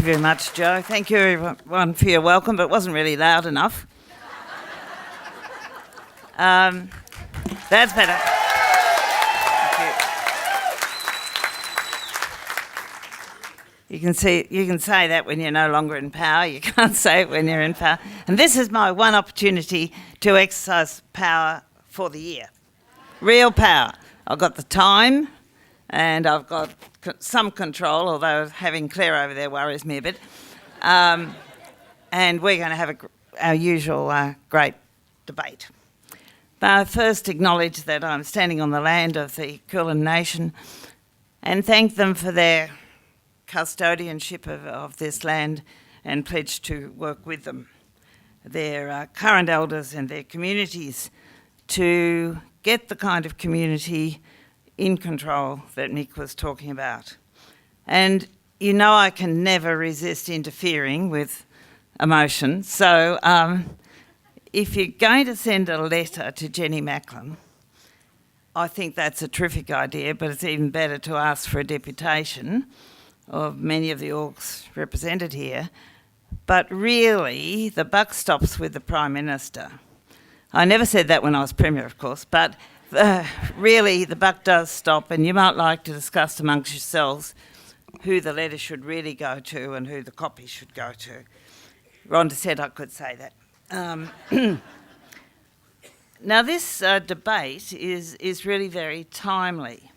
Thank you very much, Joe. Thank you everyone for your welcome, but it wasn't really loud enough. That's better. Thank you. You can say that when you're no longer in power. You can't say it when you're in power. And this is my one opportunity to exercise power for the year. Real power. I've got the time and I've got some control, although having Clare over there worries me a bit. And we're going to have our usual great debate. But I first acknowledge that I'm standing on the land of the Kulin Nation and thank them for their custodianship of this land and pledge to work with them, their current elders and their communities, to get the kind of community in control that Nick was talking about. And you know I can never resist interfering with emotion, so if you're going to send a letter to Jenny Macklin, I think that's a terrific idea, but it's even better to ask for a deputation of many of the orgs represented here. But really, the buck stops with the Prime Minister. I never said that when I was Premier, of course, but really the buck does stop, and you might like to discuss amongst yourselves who the letter should really go to and who the copy should go to. Rhonda said I could say that. Now this debate is really very timely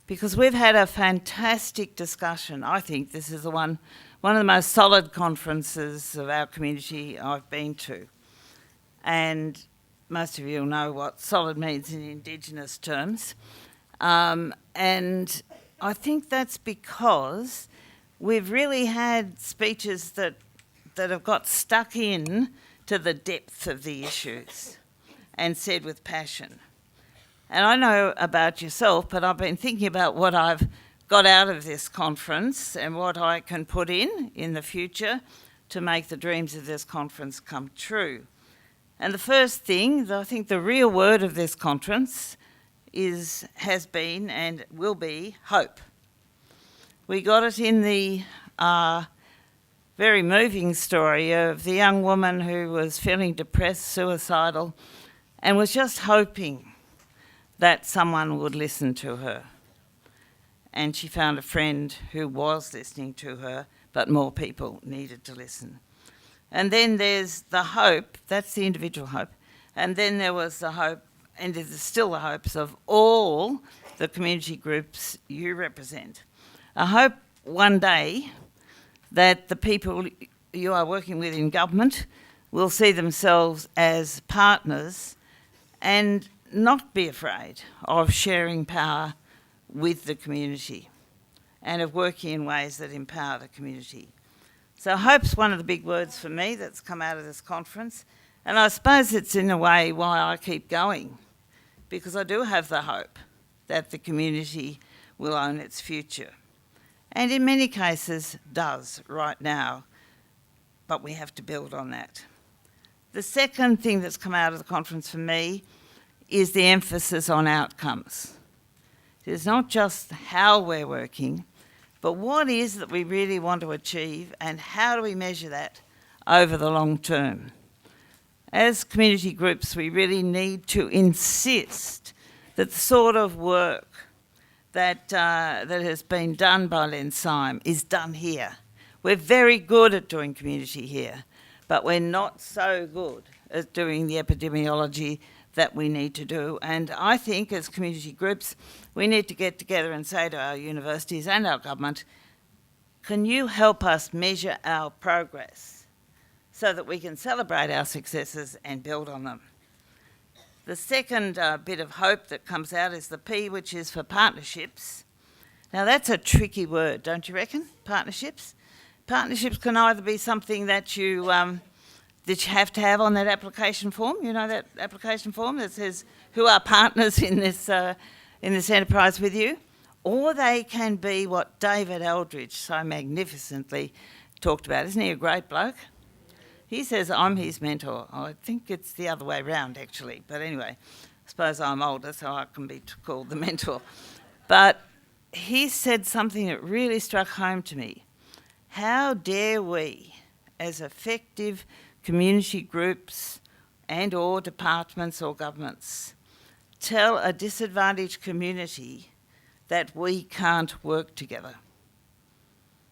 because we've had a fantastic discussion. I think this is one of the most solid conferences of our community I've been to. And most of you will know what solid means in Indigenous terms. And I think that's because we've really had speeches that have got stuck in to the depth of the issues and said with passion. And I know about yourself, but I've been thinking about what I've got out of this conference and what I can put in the future to make the dreams of this conference come true. And the first thing, I think the real word of this conference has been and will be hope. We got it in the very moving story of the young woman who was feeling depressed, suicidal, and was just hoping that someone would listen to her. And she found a friend who was listening to her, but more people needed to listen. And then there's the hope, that's the individual hope, and then there was the hope, and there's still the hopes of all the community groups you represent. I hope one day that the people you are working with in government will see themselves as partners and not be afraid of sharing power with the community and of working in ways that empower the community. So hope's one of the big words for me that's come out of this conference, and I suppose it's in a way why I keep going, because I do have the hope that the community will own its future. And in many cases does right now, but we have to build on that. The second thing that's come out of the conference for me is the emphasis on outcomes. It's not just how we're working, but what is that we really want to achieve and how do we measure that over the long term. As community groups, we really need to insist that the sort of work that has been done by Len Syme is done here. We're very good at doing community here, but we're not so good at doing the epidemiology that we need to do. And I think as community groups, we need to get together and say to our universities and our government, can you help us measure our progress so that we can celebrate our successes and build on them? The second bit of hope that comes out is the P, which is for partnerships. Now that's a tricky word, don't you reckon? Partnerships? Partnerships can either be something that you have to have on that application form. You know that application form that says who are partners in this enterprise with you, or they can be what David Eldridge so magnificently talked about. Isn't he a great bloke? He says I'm his mentor. I think it's the other way round, actually. But anyway, I suppose I'm older, so I can be called the mentor. But he said something that really struck home to me. How dare we, as effective community groups and or departments or governments, tell a disadvantaged community that we can't work together?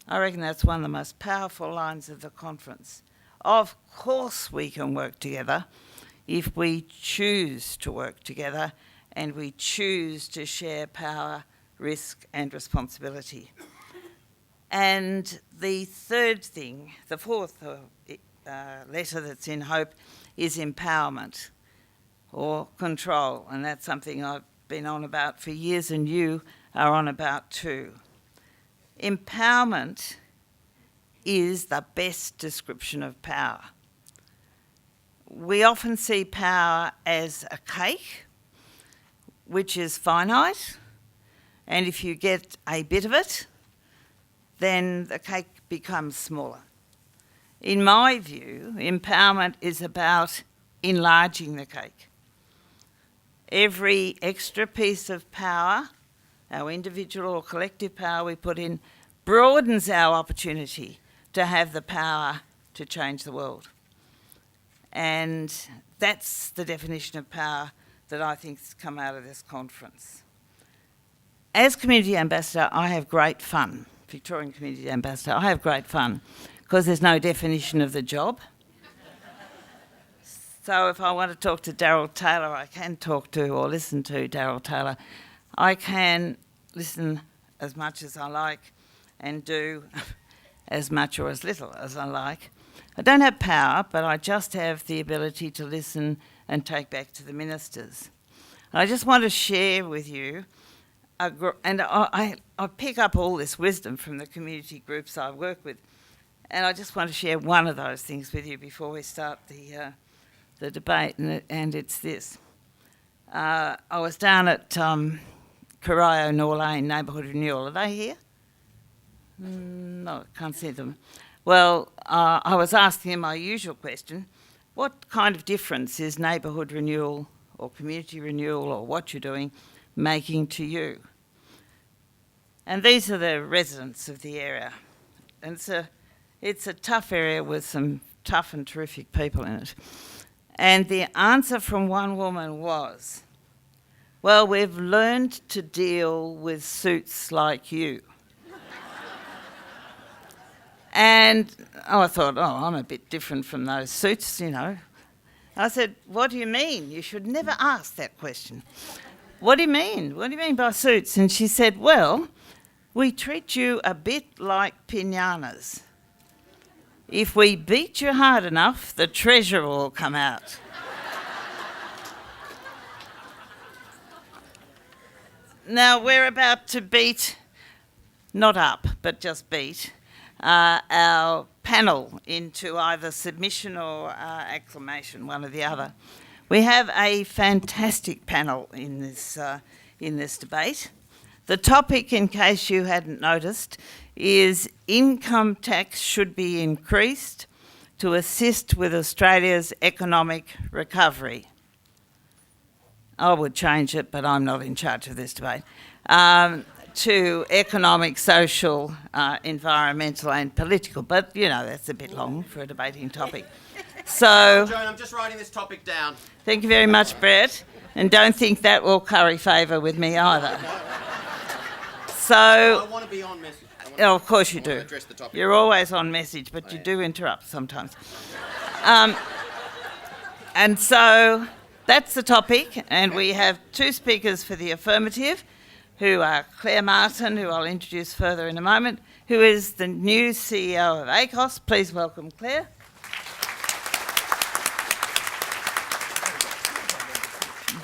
I reckon that's one of the most powerful lines of the conference. Of course we can work together if we choose to work together and we choose to share power, risk and responsibility. And the third thing, the fourth letter that's in Hoedt is empowerment or control, and that's something I've been on about for years and you are on about too. Empowerment is the best description of power. We often see power as a cake, which is finite, and if you get a bit of it, then the cake becomes smaller. In my view, empowerment is about enlarging the cake. Every extra piece of power, our individual or collective power we put in, broadens our opportunity to have the power to change the world. And that's the definition of power that I think has come out of this conference. As Community Ambassador, I have great fun. Victorian Community Ambassador, I have great fun because there's no definition of the job. So if I want to talk to Daryl Taylor, I can talk to or listen to Daryl Taylor. I can listen as much as I like and do as much or as little as I like. I don't have power, but I just have the ability to listen and take back to the ministers. And I just want to share with you, and I pick up all this wisdom from the community groups I work with, and I just want to share one of those things with you before we start the debate, and it's this. I was down at Corio Norlane Neighbourhood Renewal. Are they here? No, I can't see them. Well, I was asking him my usual question, what kind of difference is neighbourhood renewal or community renewal or what you're doing making to you? And these are the residents of the area. And it's a tough area with some tough and terrific people in it. And the answer from one woman was, well, we've learned to deal with suits like you. And I thought, I'm a bit different from those suits, you know. I said, what do you mean? You should never ask that question. What do you mean? What do you mean by suits? And she said, well, we treat you a bit like pinatas. If we beat you hard enough, the treasure will come out. Now, we're about to beat, not up, but just beat, our panel into either submission or acclamation, one or the other. We have a fantastic panel in this debate. The topic, in case you hadn't noticed, is income tax should be increased to assist with Australia's economic recovery. I would change it, but I'm not in charge of this debate. To economic, social, environmental and political. But, you know, that's a bit long for a debating topic. So, Joan, I'm just writing this topic down. Thank you very much, Brett. And don't think that will curry favour with me either. So, I want to be on message. Of course you do. Address the topic. You're always on message, but you do interrupt sometimes. And so that's the topic, and we have two speakers for the affirmative, who are Clare Martin, who I'll introduce further in a moment, who is the new CEO of ACOS. Please welcome Clare.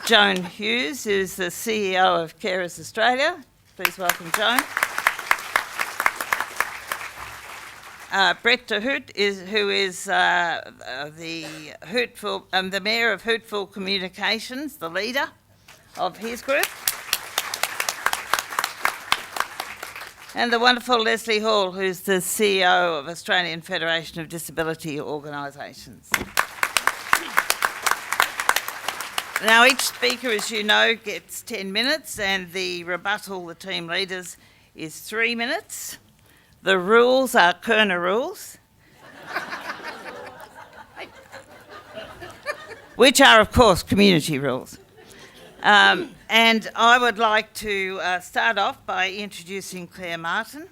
Joan Hughes is the CEO of Carers Australia. Please welcome Joan. Brett de Hoedt who is the Mayor of Hoedt Communications, the leader of his group. And the wonderful Lesley Hall, who's the CEO of Australian Federation of Disability Organisations. Now, each speaker, as you know, gets 10 minutes, and the rebuttal, the team leaders, is 3 minutes. The rules are Kirner rules, which are, of course, community rules. And I would like to start off by introducing Clare Martin.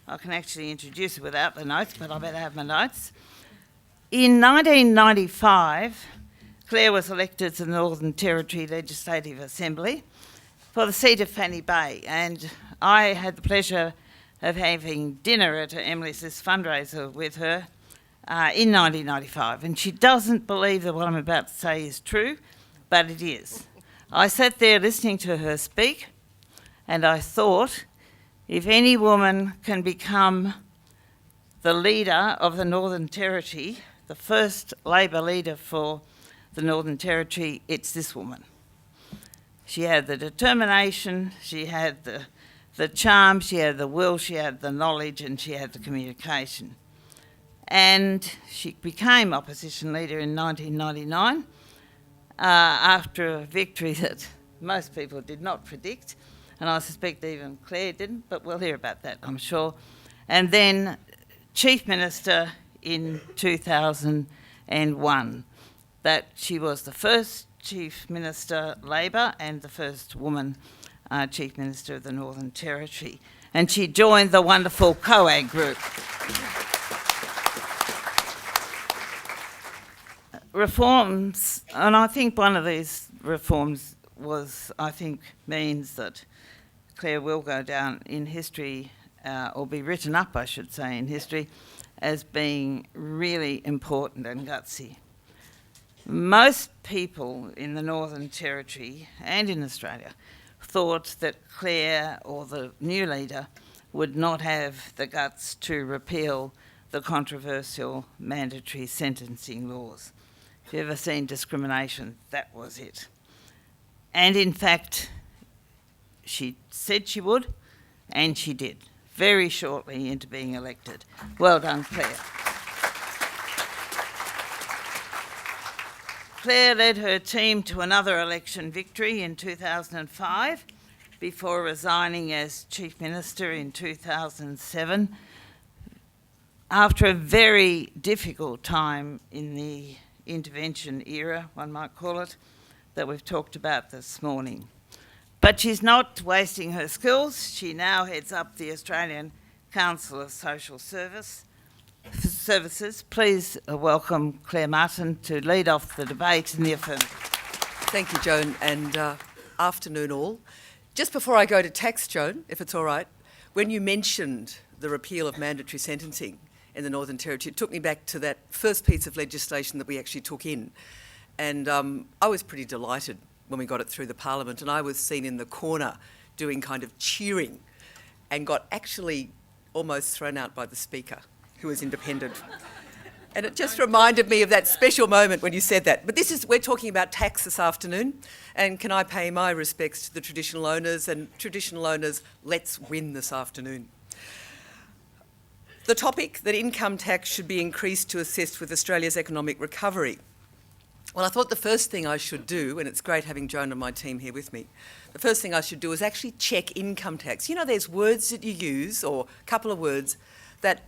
I can actually introduce her without the notes, but I better have my notes. In 1995, Clare was elected to the Northern Territory Legislative Assembly for the seat of Fanny Bay, and I had the pleasure of having dinner at Emily's fundraiser with her in 1995, and she doesn't believe that what I'm about to say is true, but it is. I sat there listening to her speak, and I thought, if any woman can become the leader of the Northern Territory, the first Labor leader for the Northern Territory, it's this woman. She had the determination, she had the charm, she had the will, she had the knowledge, and she had the communication. And she became opposition leader in 1999 after a victory that most people did not predict, and I suspect even Clare didn't, but we'll hear about that, I'm sure. And then Chief Minister in 2001, that she was the first Chief Minister Labor and the first woman Chief Minister of the Northern Territory. And she joined the wonderful COAG group. Reforms, and I think one of these reforms means that Clare will go down in history, or be written up, I should say, in history, as being really important and gutsy. Most people in the Northern Territory and in Australia thought that Clare, or the new leader, would not have the guts to repeal the controversial mandatory sentencing laws. If you've ever seen discrimination, that was it. And in fact, she said she would, and she did, very shortly into being elected. Well done, Clare. Clare led her team to another election victory in 2005 before resigning as Chief Minister in 2007 after a very difficult time in the intervention era, one might call it, that we've talked about this morning. But she's not wasting her skills. She now heads up the Australian Council of Social Services. Please welcome Clare Martin to lead off the debate in the affirmative. Thank you, Joan, and afternoon all. Just before I go to tax, Joan, if it's all right, when you mentioned the repeal of mandatory sentencing in the Northern Territory, it took me back to that first piece of legislation that we actually took in. And I was pretty delighted when we got it through the Parliament, and I was seen in the corner doing kind of cheering and got actually almost thrown out by the Speaker, who was independent. And it just reminded me of that special moment when you said that. But we're talking about tax this afternoon, and can I pay my respects to the traditional owners, and traditional owners, let's win this afternoon. The topic that income tax should be increased to assist with Australia's economic recovery. Well, I thought the first thing I should do, and it's great having Joan and my team here with me, the first thing I should do is actually check income tax. You know, there's words that you use, or a couple of words, that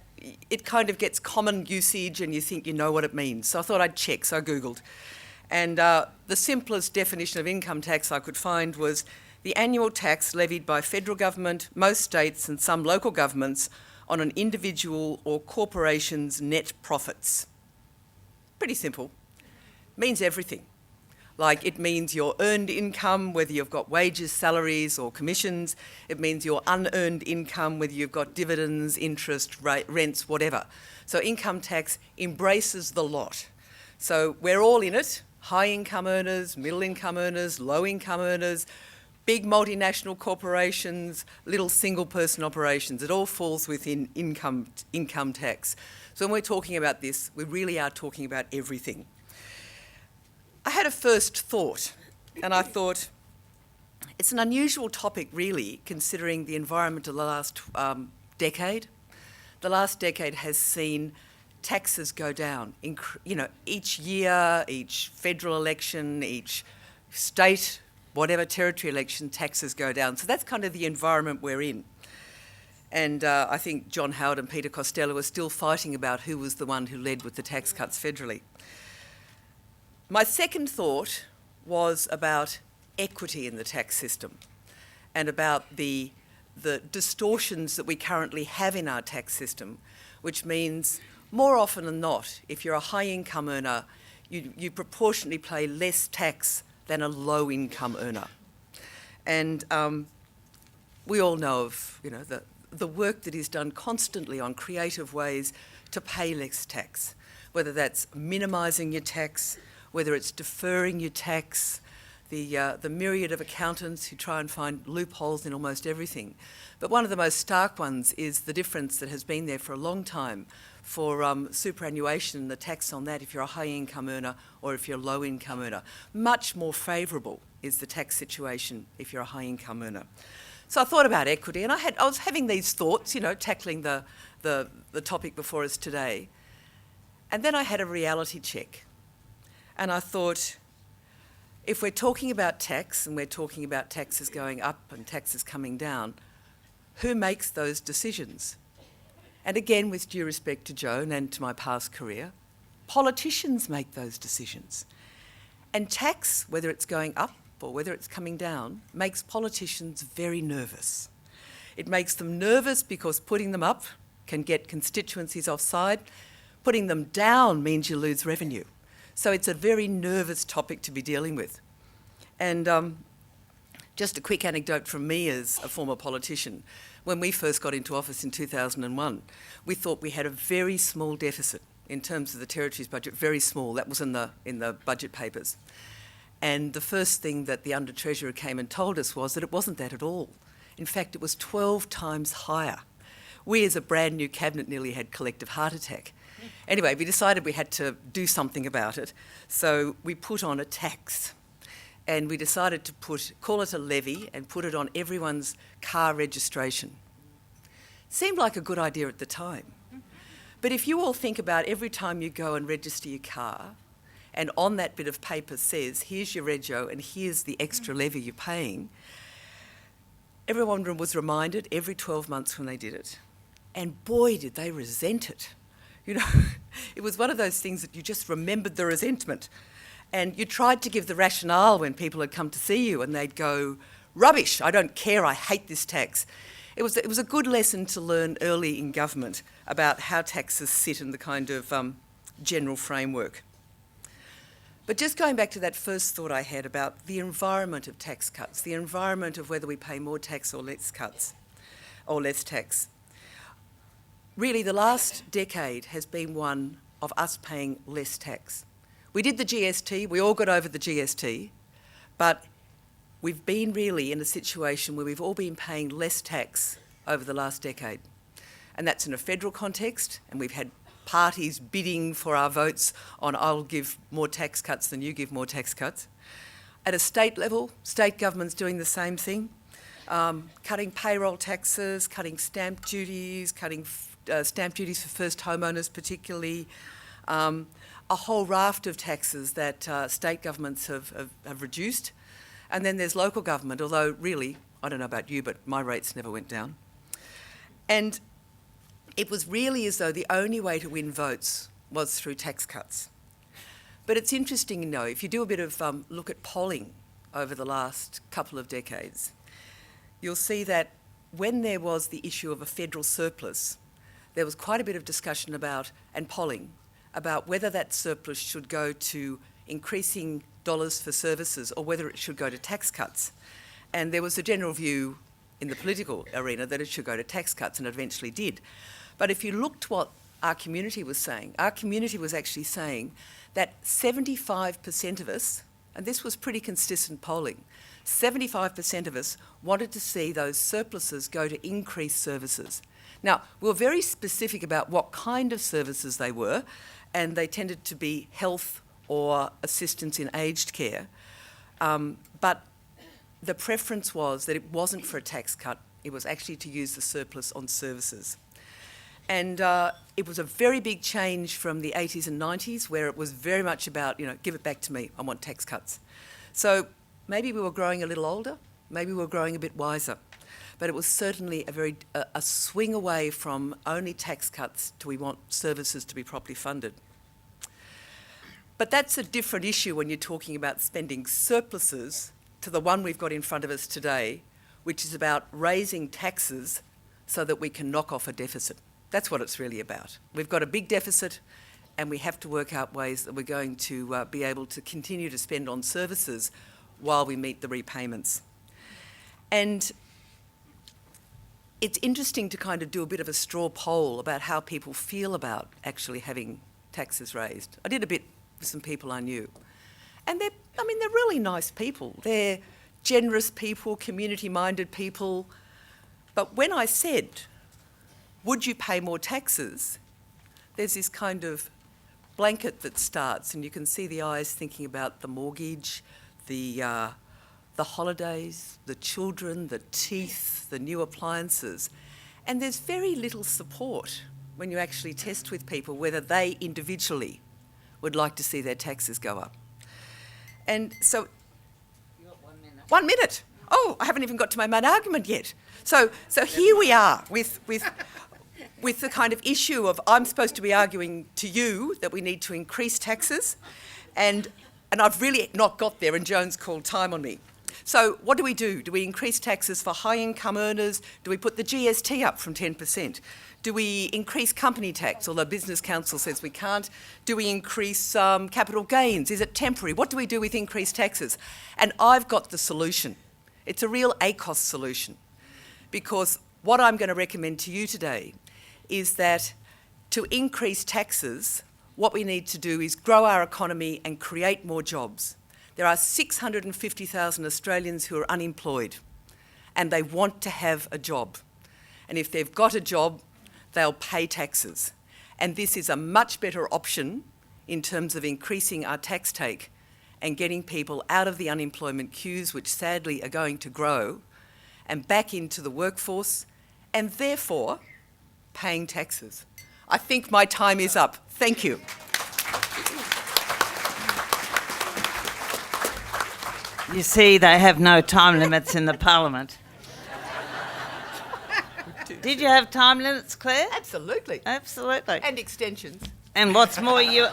it kind of gets common usage and you think you know what it means. So I thought I'd check, so I Googled. And the simplest definition of income tax I could find was the annual tax levied by federal government, most states and some local governments on an individual or corporation's net profits. Pretty simple. Means everything. Like, it means your earned income, whether you've got wages, salaries or commissions. It means your unearned income, whether you've got dividends, interest, rents, whatever. So income tax embraces the lot. So we're all in it. High income earners, middle income earners, low income earners, big multinational corporations, little single person operations. It all falls within income tax. So when we're talking about this, we really are talking about everything. I had a first thought, and I thought it's an unusual topic, really, considering the environment of the last decade. The last decade has seen taxes go down. Each year, each federal election, each state, whatever territory election, taxes go down. So that's kind of the environment we're in. And I think John Hoedt and Peter Costello are still fighting about who was the one who led with the tax cuts federally. My second thought was about equity in the tax system and about the distortions that we currently have in our tax system, which means more often than not, if you're a high income earner, you proportionately pay less tax than a low income earner. And we all know of the work that is done constantly on creative ways to pay less tax, whether that's minimising your tax, whether it's deferring your tax, the myriad of accountants who try and find loopholes in almost everything. But one of the most stark ones is the difference that has been there for a long time for superannuation, the tax on that if you're a high income earner or if you're a low income earner. Much more favourable is the tax situation if you're a high income earner. So I thought about equity, and I was having these thoughts, tackling the topic before us today. And then I had a reality check. And I thought, if we're talking about tax and we're talking about taxes going up and taxes coming down, who makes those decisions? And again, with due respect to Joan and to my past career, politicians make those decisions. And tax, whether it's going up or whether it's coming down, makes politicians very nervous. It makes them nervous because putting them up can get constituencies offside. Putting them down means you lose revenue. So it's a very nervous topic to be dealing with. And just a quick anecdote from me as a former politician. When we first got into office in 2001, we thought we had a very small deficit in terms of the Territory's budget, very small. That was in the budget papers. And the first thing that the Under-Treasurer came and told us was that it wasn't that at all. In fact, it was 12 times higher. We as a brand new cabinet nearly had collective heart attack. Anyway, we decided we had to do something about it. So we put on a tax. And we decided to call it a levy and put it on everyone's car registration. Seemed like a good idea at the time. But if you all think about every time you go and register your car, and on that bit of paper says, here's your rego and here's the extra levy you're paying, everyone was reminded every 12 months when they did it. And boy, did they resent it. It was one of those things that you just remembered the resentment. And you tried to give the rationale when people had come to see you and they'd go, rubbish, I don't care, I hate this tax. It was a good lesson to learn early in government about how taxes sit in the kind of general framework. But just going back to that first thought I had about the environment of tax cuts, the environment of whether we pay more tax or less cuts, or less tax. Really, the last decade has been one of us paying less tax. We did the GST, we all got over the GST, but we've been really in a situation where we've all been paying less tax over the last decade. And that's in a federal context, and we've had parties bidding for our votes on I'll give more tax cuts than you give more tax cuts. At a state level, state governments doing the same thing, cutting payroll taxes, cutting stamp duties, cutting stamp duties for first homeowners particularly, a whole raft of taxes that state governments have reduced. And then there's local government, although really, I don't know about you, but my rates never went down. And it was really as though the only way to win votes was through tax cuts. But it's interesting, if you do a bit of look at polling over the last couple of decades, you'll see that when there was the issue of a federal surplus, there was quite a bit of discussion about, and polling, about whether that surplus should go to increasing dollars for services or whether it should go to tax cuts. And there was a general view in the political arena that it should go to tax cuts, and it eventually did. But if you looked what our community was saying, our community was actually saying that 75% of us, and this was pretty consistent polling, 75% of us wanted to see those surpluses go to increased services. Now, we were very specific about what kind of services they were, and they tended to be health or assistance in aged care. But the preference was that it wasn't for a tax cut, it was actually to use the surplus on services. And it was a very big change from the 80s and 90s, where it was very much about, give it back to me, I want tax cuts. So maybe we were growing a little older, maybe we were growing a bit wiser. but it was certainly a swing away from only tax cuts to we want services to be properly funded. But that's a different issue when you're talking about spending surpluses to the one we've got in front of us today, which is about raising taxes so that we can knock off a deficit. That's what it's really about. We've got a big deficit and we have to work out ways that we're going to be able to continue to spend on services while we meet the repayments. And it's interesting to kind of do a bit of a straw poll about how people feel about actually having taxes raised. I did a bit with some people I knew. And they're really nice people. They're generous people, community-minded people. But when I said, would you pay more taxes? There's this kind of blanket that starts, and you can see the eyes thinking about the mortgage, the holidays, the children, the teeth, the new appliances. And there's very little support when you actually test with people whether they individually would like to see their taxes go up. And so... You got 1 minute. 1 minute? Oh, I haven't even got to my main argument yet. So here we are with the kind of issue of I'm supposed to be arguing to you that we need to increase taxes, and I've really not got there, and Joan's called time on me. So what do? Do we increase taxes for high-income earners? Do we put the GST up from 10%? Do we increase company tax, although Business Council says we can't? Do we increase capital gains? Is it temporary? What do we do with increased taxes? And I've got the solution. It's a real ACOS solution, because what I'm going to recommend to you today is that to increase taxes, what we need to do is grow our economy and create more jobs. There are 650,000 Australians who are unemployed and they want to have a job. And if they've got a job, they'll pay taxes. And this is a much better option in terms of increasing our tax take and getting people out of the unemployment queues, which sadly are going to grow, and back into the workforce, and therefore paying taxes. I think my time is up. Thank you. You see, they have no time limits in the Parliament. Did you have time limits, Clare? Absolutely. Absolutely. And extensions. And what's more, you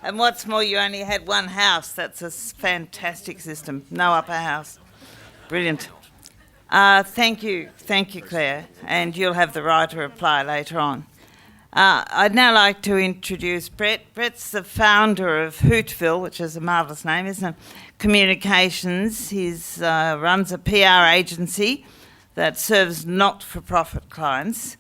only had one house. That's a fantastic system. No upper house. Brilliant. Thank you, Clare. And you'll have the right to reply later on. I'd now like to introduce Brett. Brett's the founder of Hoedt, which is a marvellous name, isn't it? Communications. He runs a PR agency that serves not-for-profit clients.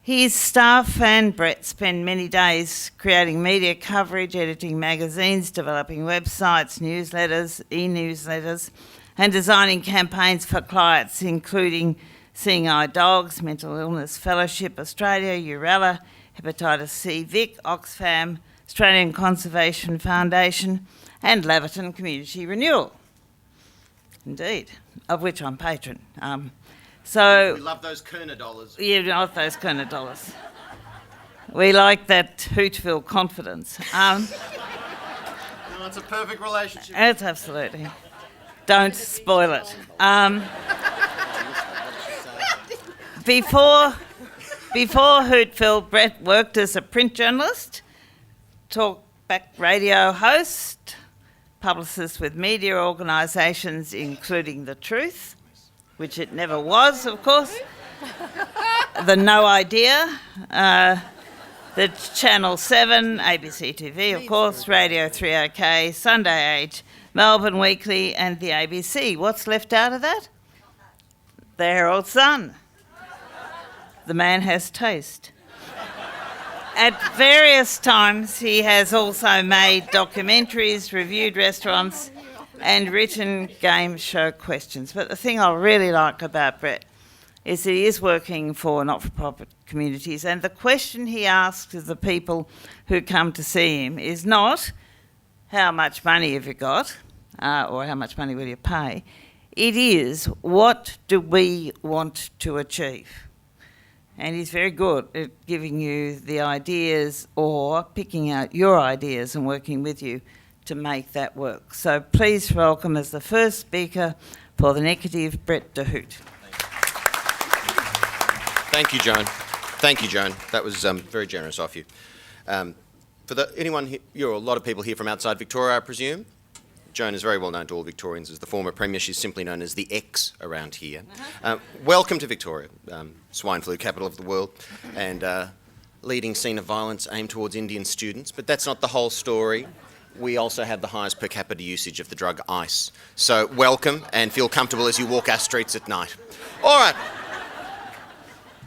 His staff and Brett spend many days creating media coverage, editing magazines, developing websites, newsletters, e-newsletters, and designing campaigns for clients, including Seeing Eye Dogs, Mental Illness Fellowship Australia, Urella, Hepatitis C Vic, Oxfam, Australian Conservation Foundation, and Laverton Community Renewal. Indeed, of which I'm patron. We love those Kirner dollars. Yeah, we love those Kirner dollars. We like that Hoedt confidence. No, it's a perfect relationship. It's absolutely. Don't spoil it. Before Hoedt, Brett worked as a print journalist, talkback radio host, publicist with media organisations including The Truth, which it never was, of course, the No Idea, the Channel 7, ABC TV, of course, Radio 3OK, Sunday Age, Melbourne Weekly and the ABC. What's left out of that? The Herald Sun. The man has taste. At various times, he has also made documentaries, reviewed restaurants, and written game show questions. But the thing I really like about Brett is that he is working for not-for-profit communities, and the question he asks of the people who come to see him is not, how much money have you got, or how much money will you pay? It is, what do we want to achieve? And he's very good at giving you the ideas or picking out your ideas and working with you to make that work. So please welcome as the first speaker for the negative, Brett de Hoedt. Thank you, Joan. Thank you, Joan. That was very generous of you. You're a lot of people here from outside Victoria, I presume. Joan is very well known to all Victorians as the former Premier. She's simply known as the X around here. Welcome to Victoria, swine flu capital of the world, and leading scene of violence aimed towards Indian students. But that's not the whole story. We also have the highest per capita usage of the drug ice. So welcome and feel comfortable as you walk our streets at night. All right.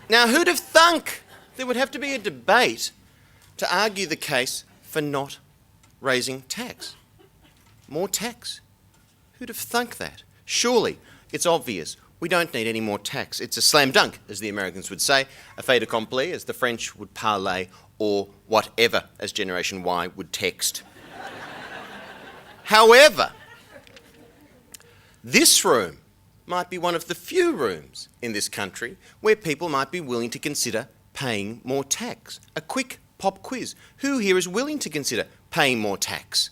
Now, who'd have thunk there would have to be a debate to argue the case for not raising tax? More tax. Who'd have thunk that? Surely, it's obvious. We don't need any more tax. It's a slam dunk, as the Americans would say, a fait accompli, as the French would parler, or whatever, as Generation Y would text. However, this room might be one of the few rooms in this country where people might be willing to consider paying more tax. A quick pop quiz. Who here is willing to consider paying more tax?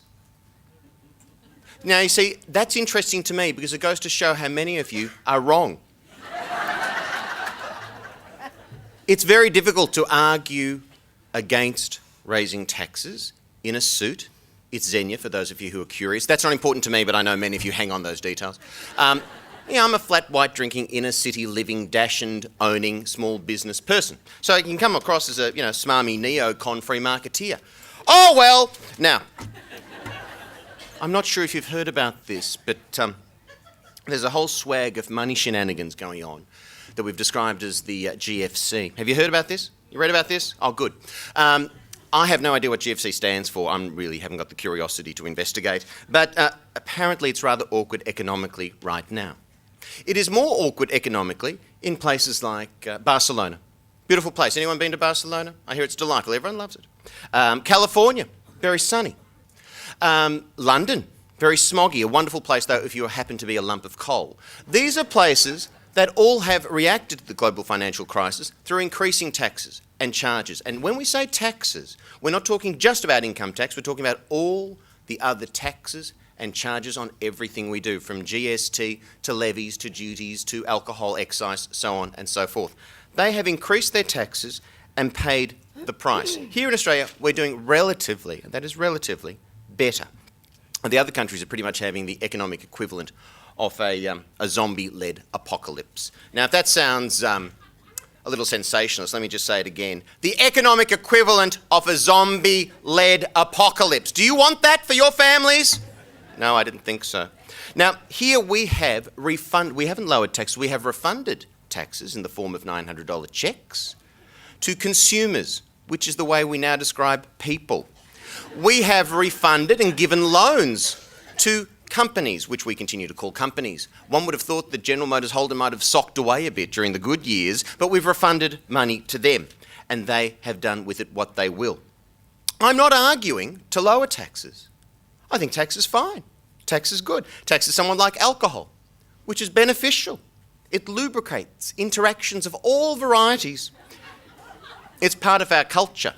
Now, you see, that's interesting to me because it goes to show how many of you are wrong. It's very difficult to argue against raising taxes in a suit. It's Xenia, for those of you who are curious. That's not important to me, but I know many of you hang on those details. I'm a flat white drinking, inner city living, dashing, owning, small business person. So you can come across as a, smarmy neocon free marketeer. Oh, well, now, I'm not sure if you've heard about this, but there's a whole swag of money shenanigans going on that we've described as the GFC. Have you heard about this? You read about this? Oh, good. I have no idea what GFC stands for. I really haven't got the curiosity to investigate. But apparently it's rather awkward economically right now. It is more awkward economically in places like Barcelona. Beautiful place. Anyone been to Barcelona? I hear it's delightful. Everyone loves it. California, very sunny. London, very smoggy. A wonderful place, though, if you happen to be a lump of coal. These are places that all have reacted to the global financial crisis through increasing taxes and charges. And when we say taxes, we're not talking just about income tax, we're talking about all the other taxes and charges on everything we do, from GST to levies to duties to alcohol excise, so on and so forth. They have increased their taxes and paid the price. Here in Australia, we're doing relatively, and that is relatively, better. And the other countries are pretty much having the economic equivalent of a zombie-led apocalypse. Now, if that sounds a little sensationalist, let me just say it again. The economic equivalent of a zombie-led apocalypse. Do you want that for your families? No, I didn't think so. Now, here we haven't lowered taxes, we have refunded taxes in the form of $900 cheques to consumers, which is the way we now describe people. We have refunded and given loans to companies, which we continue to call companies. One would have thought that General Motors Holden might have socked away a bit during the good years, but we've refunded money to them, and they have done with it what they will. I'm not arguing to lower taxes. I think tax is fine. Tax is good. Tax is somewhat like alcohol, which is beneficial. It lubricates interactions of all varieties. It's part of our culture.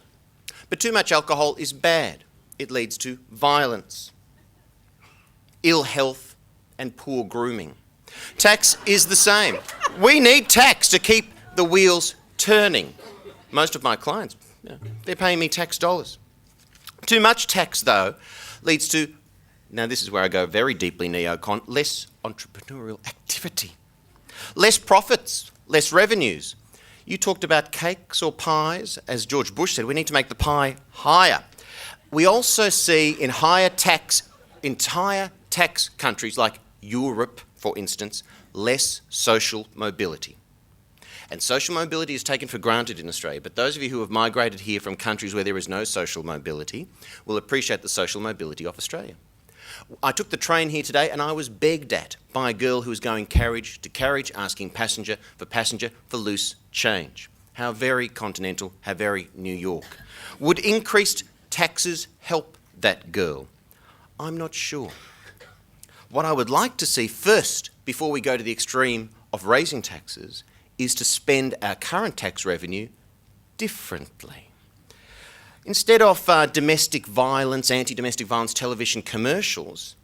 But too much alcohol is bad. It leads to violence, ill health, and poor grooming. Tax is the same. We need tax to keep the wheels turning. Most of my clients, they're paying me tax dollars. Too much tax, though, leads to, now this is where I go very deeply neocon, less entrepreneurial activity, less profits, less revenues. You talked about cakes or pies. As George Bush said, we need to make the pie higher. We also see in entire tax countries like Europe, for instance, less social mobility. And social mobility is taken for granted in Australia, but those of you who have migrated here from countries where there is no social mobility will appreciate the social mobility of Australia. I took the train here today and I was begged at by a girl who was going carriage to carriage, asking passenger for loose change. How very continental, how very New York. Would increased taxes help that girl? I'm not sure. What I would like to see first, before we go to the extreme of raising taxes, is to spend our current tax revenue differently. Instead of domestic violence, anti-domestic violence television commercials,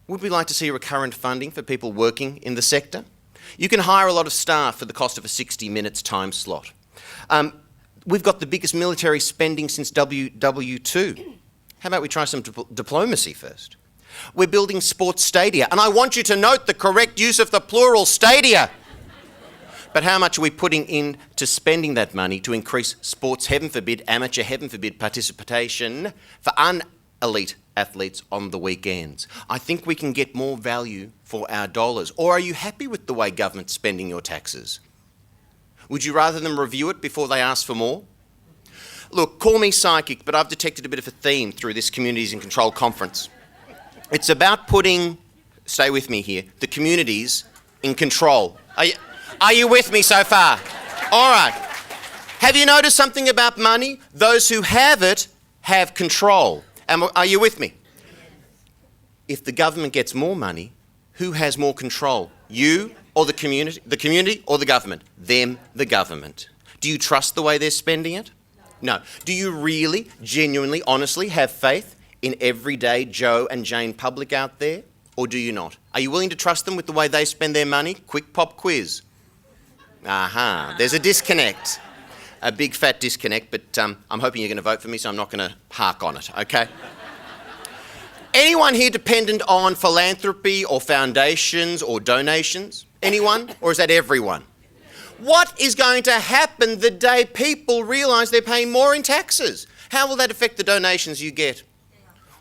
would we like to see recurrent funding for people working in the sector? You can hire a lot of staff for the cost of a 60 minutes time slot. We've got the biggest military spending since WW2. How about we try some diplomacy first? We're building sports stadia, and I want you to note the correct use of the plural, stadia. But how much are we putting into spending that money to increase sports, heaven forbid, amateur, heaven forbid, participation for elite athletes on the weekends? I think we can get more value for our dollars. Or are you happy with the way government's spending your taxes? Would you rather them review it before they ask for more? Look, call me psychic, but I've detected a bit of a theme through this Communities in Control conference. It's about putting, stay with me here, the communities in control. Are you with me so far? All right. Have you noticed something about money? Those who have it have control. Are you with me? If the government gets more money, who has more control? You or the community? The community or the government? Them, the government. Do you trust the way they're spending it? No. Do you really, genuinely, honestly have faith in everyday Joe and Jane public out there? Or do you not? Are you willing to trust them with the way they spend their money? Quick pop quiz. Aha, there's a disconnect. A big fat disconnect, but I'm hoping you're going to vote for me, so I'm not going to hark on it, okay? Anyone here dependent on philanthropy or foundations or donations? Anyone? Or is that everyone? What is going to happen the day people realise they're paying more in taxes? How will that affect the donations you get?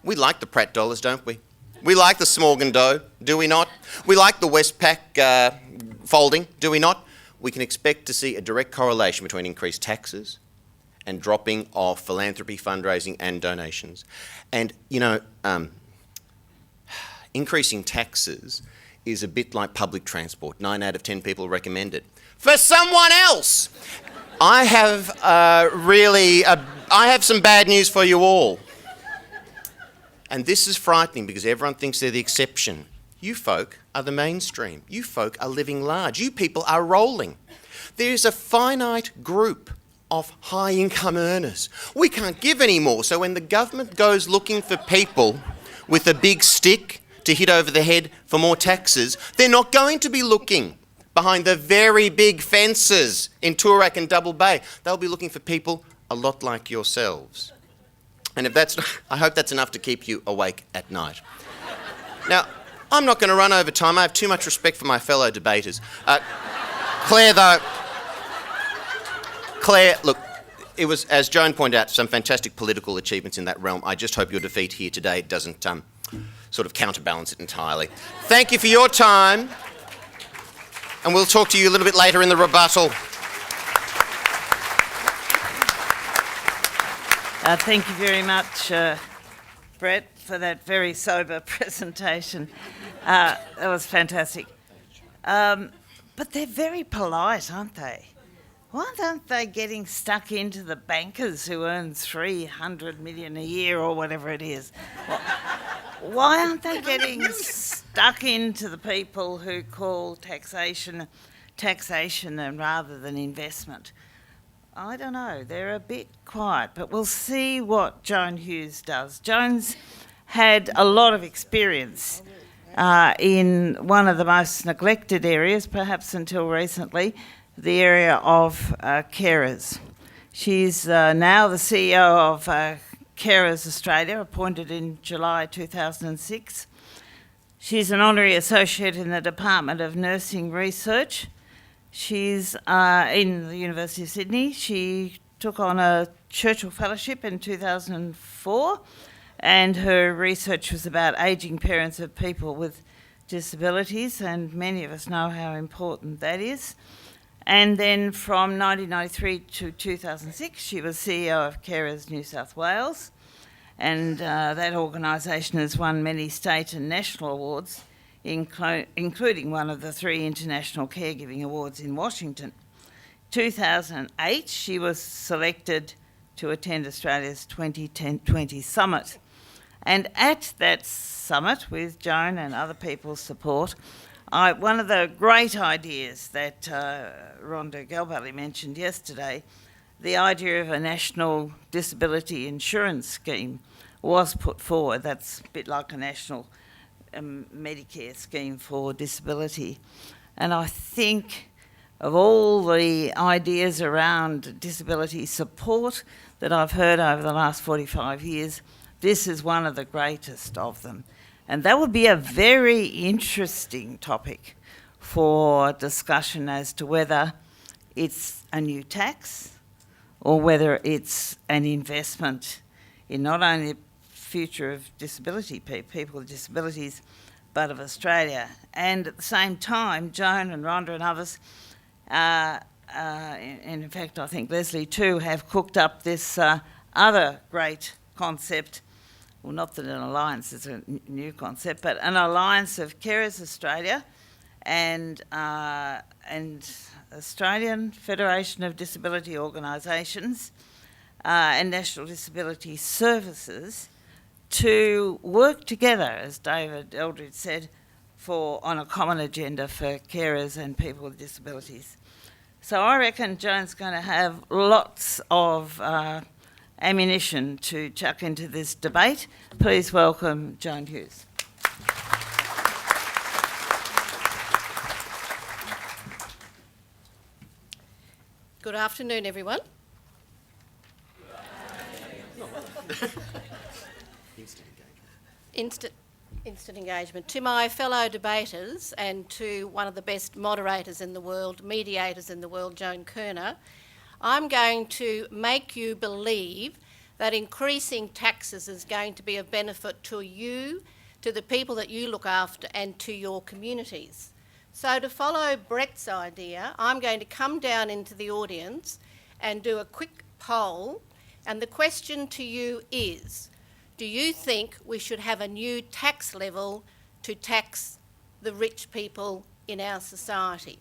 We like the Pratt dollars, don't we? We like the Smorgon dough, do we not? We like the Westpac folding, do we not? We can expect to see a direct correlation between increased taxes and dropping of philanthropy, fundraising and donations. And, you know, increasing taxes is a bit like public transport. 9 out of 10 people recommend it. For someone else! I have I have some bad news for you all. And this is frightening because everyone thinks they're the exception. You folk are the mainstream. You folk are living large. You people are rolling. There is a finite group of high-income earners. We can't give any more. So when the government goes looking for people with a big stick to hit over the head for more taxes, they're not going to be looking behind the very big fences in Toorak and Double Bay. They'll be looking for people a lot like yourselves. And if that's, I hope that's enough to keep you awake at night. Now, I'm not going to run over time. I have too much respect for my fellow debaters. Clare, though... Clare, look, it was, as Joan pointed out, some fantastic political achievements in that realm. I just hope your defeat here today doesn't sort of counterbalance it entirely. Thank you for your time. And we'll talk to you a little bit later in the rebuttal. Thank you very much, Brett, for that very sober presentation. That was fantastic. But they're very polite, aren't they? Why aren't they getting stuck into the bankers who earn $300 million a year or whatever it is? Why aren't they getting stuck into the people who call taxation and rather than investment? I don't know, they're a bit quiet, but we'll see what Joan Hughes does. Joan's had a lot of experience in one of the most neglected areas, perhaps until recently, the area of carers. She's now the CEO of Carers Australia, appointed in July 2006. She's an honorary associate in the Department of Nursing Research. She's in the University of Sydney. She took on a Churchill Fellowship in 2004, and her research was about ageing parents of people with disabilities, and many of us know how important that is. And then from 1993 to 2006, she was CEO of Carers New South Wales, and that organisation has won many state and national awards, including one of the 3 International Caregiving Awards in Washington. 2008, she was selected to attend Australia's 2020 Summit. And at that summit, with Joan and other people's support, one of the great ideas that Rhonda Galbally mentioned yesterday, the idea of a national disability insurance scheme, was put forward. That's a bit like a national Medicare scheme for disability. And I think of all the ideas around disability support that I've heard over the last 45 years, this is one of the greatest of them. And that would be a very interesting topic for discussion as to whether it's a new tax or whether it's an investment in not only the future of disability, people with disabilities, but of Australia. And at the same time, Joan and Rhonda and others, and in fact I think Lesley too, have cooked up this other great concept, well, not that an alliance is a new concept, but an alliance of Carers Australia and Australian Federation of Disability Organisations and National Disability Services to work together, as David Eldridge said, on a common agenda for carers and people with disabilities. So I reckon Joan's going to have lots of ammunition to chuck into this debate. Please welcome Joan Hughes. Good afternoon, everyone. Instant engagement. To my fellow debaters and to one of the best moderators in the world, mediators in the world, Joan Kirner, I'm going to make you believe that increasing taxes is going to be of benefit to you, to the people that you look after and to your communities. So to follow Brett's idea, I'm going to come down into the audience and do a quick poll, and the question to you is, do you think we should have a new tax level to tax the rich people in our society?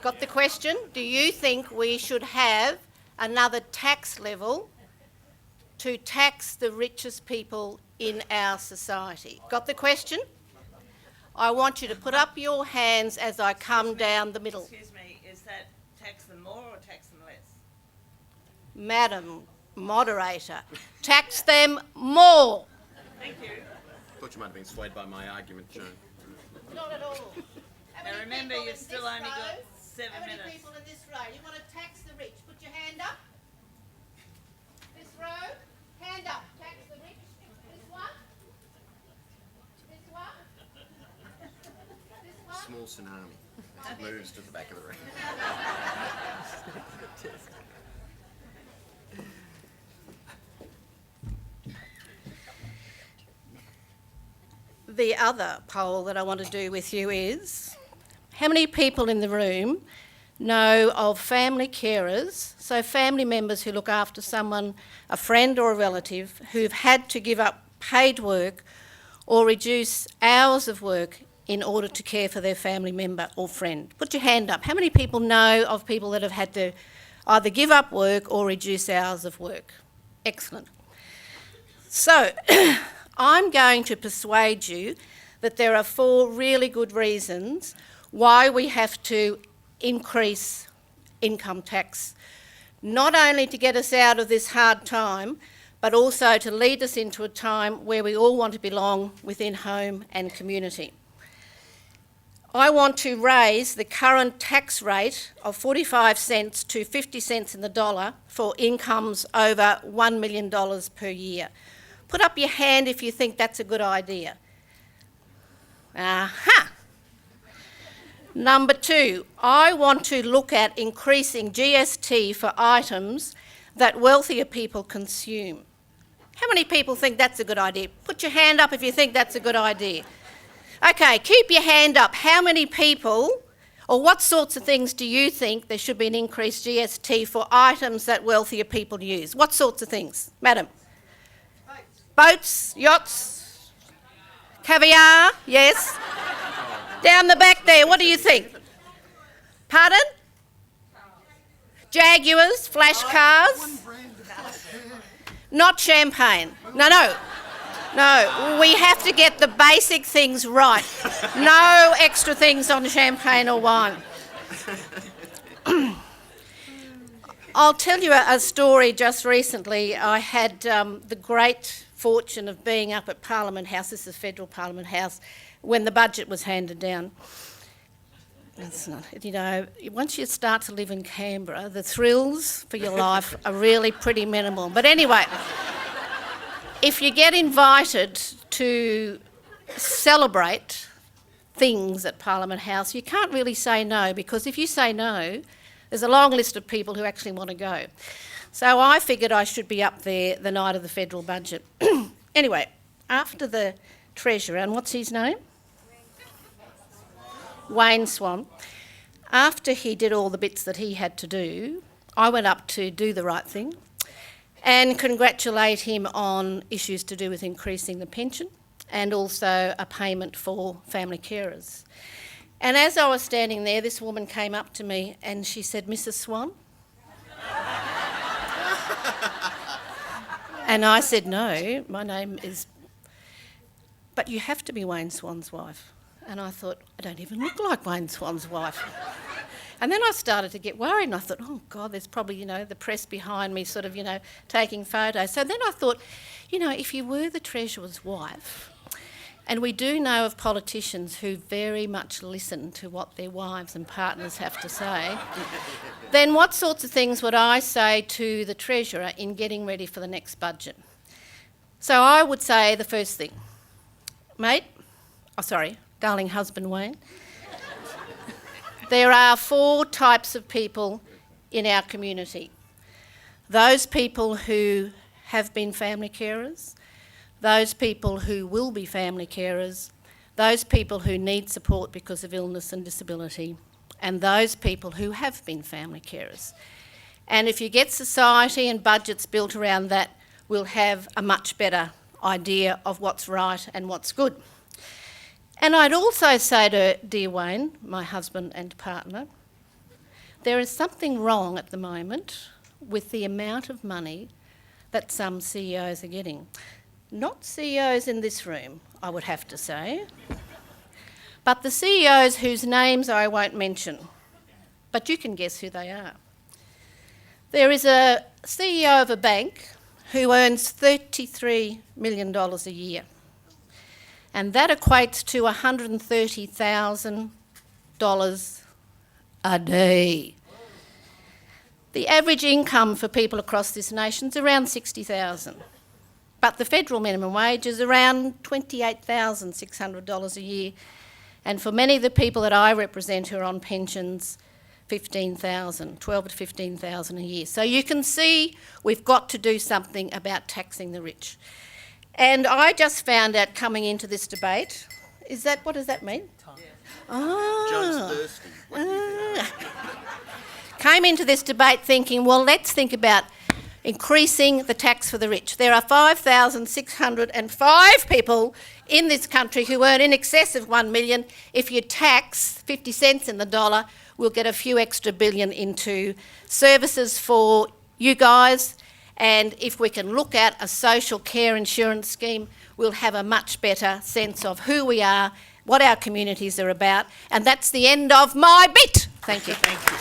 Got the question? Do you think we should have another tax level to tax the richest people in our society? Got the question? I want you to put up your hands as I come down the middle. Excuse me, is that tax them more or tax them less? Madam Moderator, tax them more. Thank you. I thought you might have been swayed by my argument, Joan. Not at all. Now remember, you've still only got 7 minutes. How many people in this row? You want to tax the rich? Put your hand up. This row, hand up. Tax the rich. This one. This one. This one. Small tsunami. It moves to the back of the room. The other poll that I want to do with you is, how many people in the room know of family carers, so family members who look after someone, a friend or a relative, who've had to give up paid work or reduce hours of work in order to care for their family member or friend? Put your hand up. How many people know of people that have had to either give up work or reduce hours of work? Excellent. So, I'm going to persuade you that there are 4 really good reasons why we have to increase income tax, not only to get us out of this hard time, but also to lead us into a time where we all want to belong within home and community. I want to raise the current tax rate of 45 cents to 50 cents in the dollar for incomes over $1 million per year. Put up your hand if you think that's a good idea. Aha! Number 2, I want to look at increasing GST for items that wealthier people consume. How many people think that's a good idea? Put your hand up if you think that's a good idea. Okay, keep your hand up. How many people, or what sorts of things do you think there should be an increased GST for items that wealthier people use? What sorts of things? Madam? Boats, yachts, caviar, yes. Down the back there, what do you think? Pardon? Jaguars, flash cars. Not champagne. No. We have to get the basic things right. No extra things on champagne or wine. I'll tell you a story just recently. I had the great fortune of being up at Parliament House, this is Federal Parliament House, when the budget was handed down. It's not, you know, once you start to live in Canberra, the thrills for your life are really pretty minimal. But anyway, if you get invited to celebrate things at Parliament House, you can't really say no, because if you say no, there's a long list of people who actually want to go. So I figured I should be up there the night of the federal budget. Anyway, after the Treasurer, and what's his name? Wayne Swan. After he did all the bits that he had to do, I went up to do the right thing and congratulate him on issues to do with increasing the pension and also a payment for family carers. And as I was standing there, this woman came up to me and she said, "Mrs. Swan?" And I said, "No, my name is..." "But you have to be Wayne Swan's wife." And I thought, I don't even look like Wayne Swan's wife. And then I started to get worried and I thought, oh God, there's probably, you know, the press behind me sort of, you know, taking photos. So then I thought, you know, if you were the Treasurer's wife, and we do know of politicians who very much listen to what their wives and partners have to say, then what sorts of things would I say to the Treasurer in getting ready for the next budget? So I would say the first thing, darling husband Wayne, there are 4 types of people in our community. Those people who have been family carers, those people who will be family carers, those people who need support because of illness and disability, and those people who have been family carers. And if you get society and budgets built around that, we'll have a much better idea of what's right and what's good. And I'd also say to dear Wayne, my husband and partner, there is something wrong at the moment with the amount of money that some CEOs are getting. Not CEOs in this room, I would have to say, but the CEOs whose names I won't mention, but you can guess who they are. There is a CEO of a bank who earns $33 million a year. And that equates to $130,000 a day. The average income for people across this nation is around $60,000. But the federal minimum wage is around $28,600 a year. And for many of the people that I represent who are on pensions, $12,000 to $15,000 a year. So you can see we've got to do something about taxing the rich. And I just found out coming into this debate, what does that mean? Joan's thirsty. Came into this debate thinking, well, let's think about increasing the tax for the rich. There are 5,605 people in this country who earn in excess of $1 million. If you tax 50 cents in the dollar, we'll get a few extra billion into services for you guys. And if we can look at a social care insurance scheme, we'll have a much better sense of who we are, what our communities are about. And that's the end of my bit. Thank you. Thank you.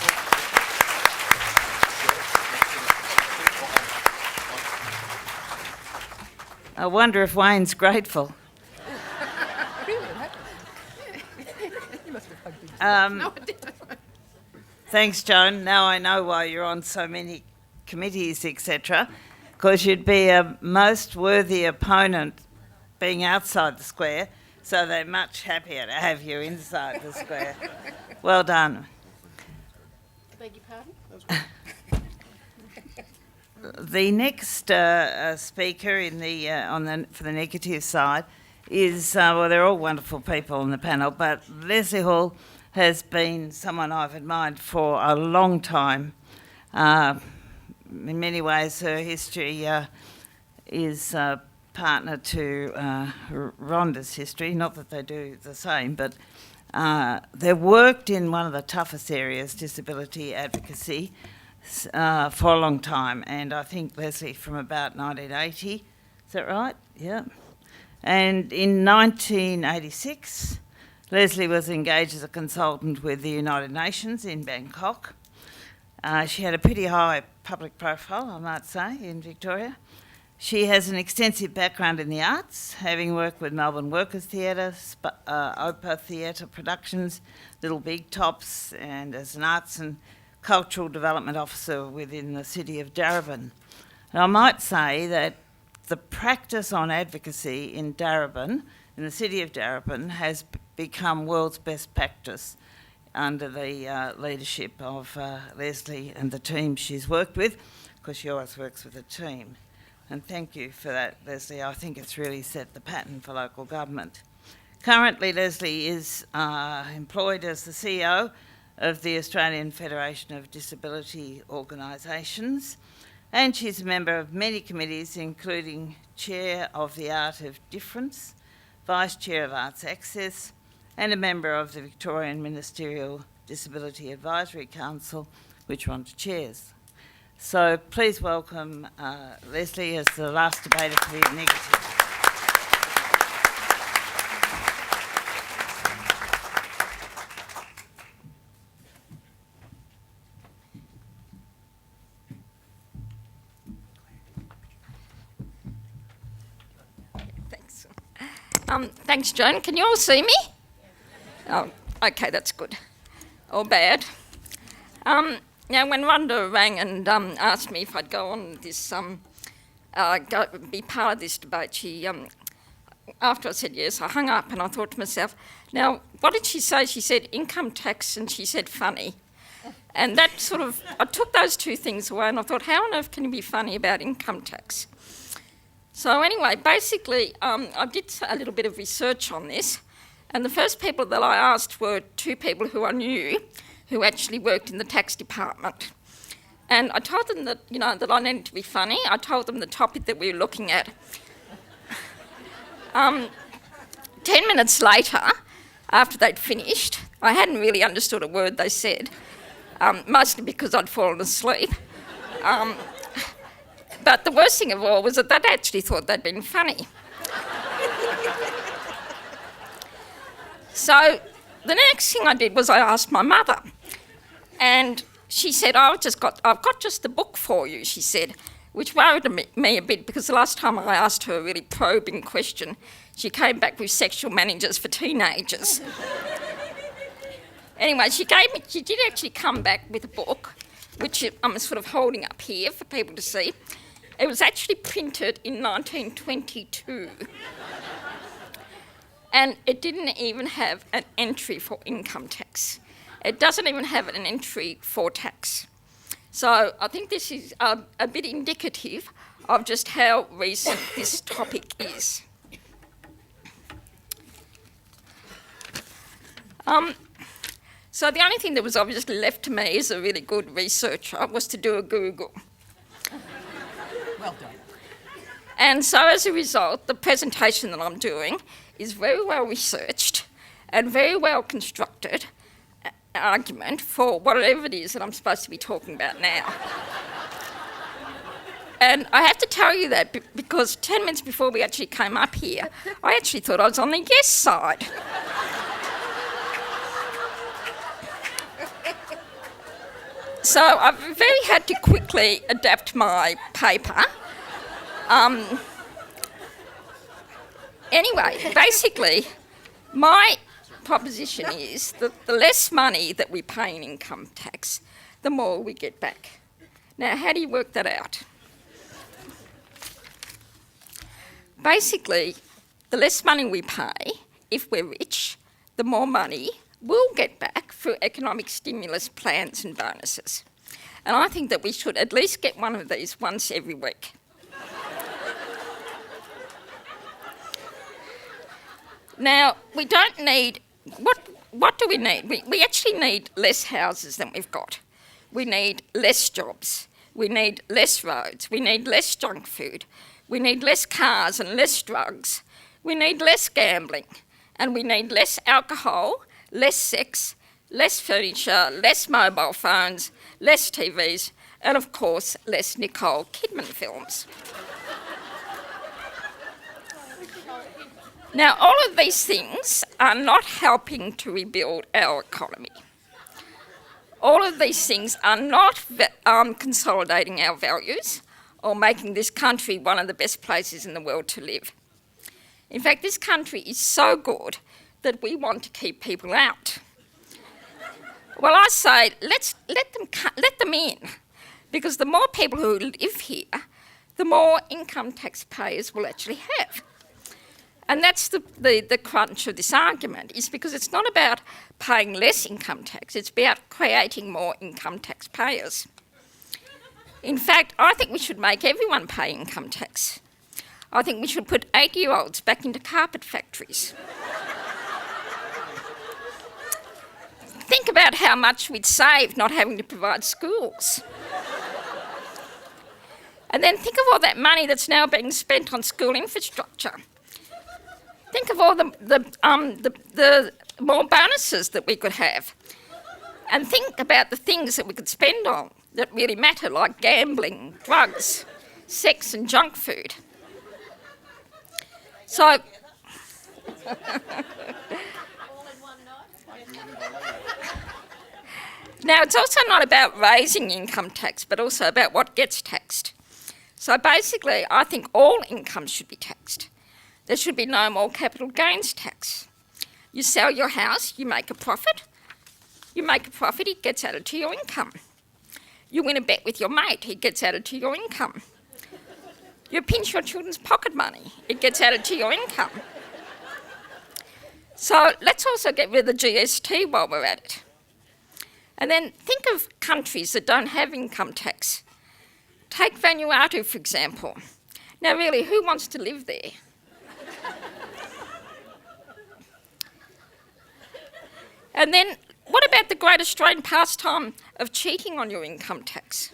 I wonder if Wayne's grateful. Thanks, Joan. Now I know why you're on so many committees, etc., because you'd be a most worthy opponent being outside the square, so they're much happier to have you inside the square. Well done. Beg your pardon? The next speaker for the negative side is, well, they're all wonderful people on the panel, but Lesley Hall has been someone I've admired for a long time. In many ways, her history is partner to Rhonda's history, not that they do the same, but they worked in one of the toughest areas, disability advocacy, for a long time. And I think Lesley from about 1980, is that right? Yeah. And in 1986, Lesley was engaged as a consultant with the United Nations in Bangkok. She had a pretty high public profile, I might say, in Victoria. She has an extensive background in the arts, having worked with Melbourne Workers Theatre, Opera Theatre Productions, Little Big Tops, and as an arts and cultural development officer within the city of Darebin. And I might say that the practice on advocacy in Darebin, in the city of Darebin, has become world's best practice under the leadership of Lesley and the team she's worked with, because she always works with a team. And thank you for that, Lesley. I think it's really set the pattern for local government. Currently, Lesley is employed as the CEO of the Australian Federation of Disability Organisations, and she's a member of many committees, including Chair of the Art of Difference, Vice Chair of Arts Access, and a member of the Victorian Ministerial Disability Advisory Council, which Rhonda chairs. So please welcome Lesley as the last debater for the negative. Thanks. Thanks, Joan. Can you all see me? Oh, okay, that's good. Or bad. Now, when Rhonda rang and asked me if I'd go on this, be part of this debate, she, after I said yes, I hung up and I thought to myself, now, what did she say? She said income tax and she said funny. And that sort of, I took those two things away and I thought, how on earth can you be funny about income tax? So anyway, basically, I did a little bit of research on this, and the first people that I asked were two people who I knew, who actually worked in the tax department. And I told them that, that I needed to be funny. I told them the topic that we were looking at. 10 minutes later, after they'd finished, I hadn't really understood a word they said, mostly because I'd fallen asleep. But the worst thing of all was that they'd actually thought they'd been funny. So the next thing I did was I asked my mother, and she said, I've got just the book for you, she said, which worried me a bit because the last time I asked her a really probing question, she came back with sexual managers for teenagers. Anyway, she did actually come back with a book, which I'm sort of holding up here for people to see. It was actually printed in 1922. And it didn't even have an entry for income tax. It doesn't even have an entry for tax. So I think this is a bit indicative of just how recent this topic is. So the only thing that was obviously left to me as a really good researcher was to do a Google. Well done. And so as a result, the presentation that I'm doing is very well researched and very well constructed argument for whatever it is that I'm supposed to be talking about now. And I have to tell you that because 10 minutes before we actually came up here, I actually thought I was on the yes side. So I've very had to quickly adapt my paper. Anyway, basically, my proposition is that the less money that we pay in income tax, the more we get back. Now, how do you work that out? Basically, the less money we pay, if we're rich, the more money we'll get back through economic stimulus plans and bonuses. And I think that we should at least get one of these once every week. Now, we don't need... What do we need? We actually need less houses than we've got. We need less jobs. We need less roads. We need less junk food. We need less cars and less drugs. We need less gambling. And we need less alcohol, less sex, less furniture, less mobile phones, less TVs, and of course, less Nicole Kidman films. Now, all of these things are not helping to rebuild our economy. All of these things are not consolidating our values. or making this country one of the best places in the world to live. In fact, this country is so good that we want to keep people out. Well, I say, let them in, because the more people who live here, the more income taxpayers will actually have. And that's the crunch of this argument, is because it's not about paying less income tax, it's about creating more income taxpayers. In fact, I think we should make everyone pay income tax. I think we should put 80-year-olds back into carpet factories. Think about how much we'd save not having to provide schools. And then think of all that money that's now being spent on school infrastructure. Think of all the more bonuses that we could have. And think about the things that we could spend on that really matter, like gambling, drugs, sex and junk food. So... Now, it's also not about raising income tax, but also about what gets taxed. So basically, I think all incomes should be taxed. There should be no more capital gains tax. You sell your house, you make a profit. You make a profit, it gets added to your income. You win a bet with your mate, it gets added to your income. You pinch your children's pocket money, it gets added to your income. So let's also get rid of the GST while we're at it. And then think of countries that don't have income tax. Take Vanuatu, for example. Now really, who wants to live there? And then what about the great Australian pastime of cheating on your income tax?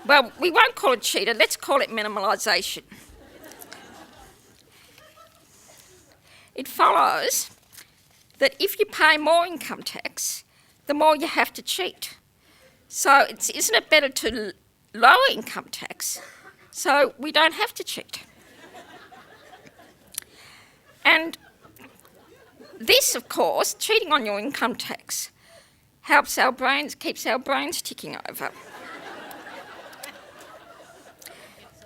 Well, we won't call it cheater, let's call it minimalisation. It follows that if you pay more income tax, the more you have to cheat. So isn't it better to lower income tax so we don't have to cheat? And this, of course, cheating on your income tax, helps our brains, keeps our brains ticking over.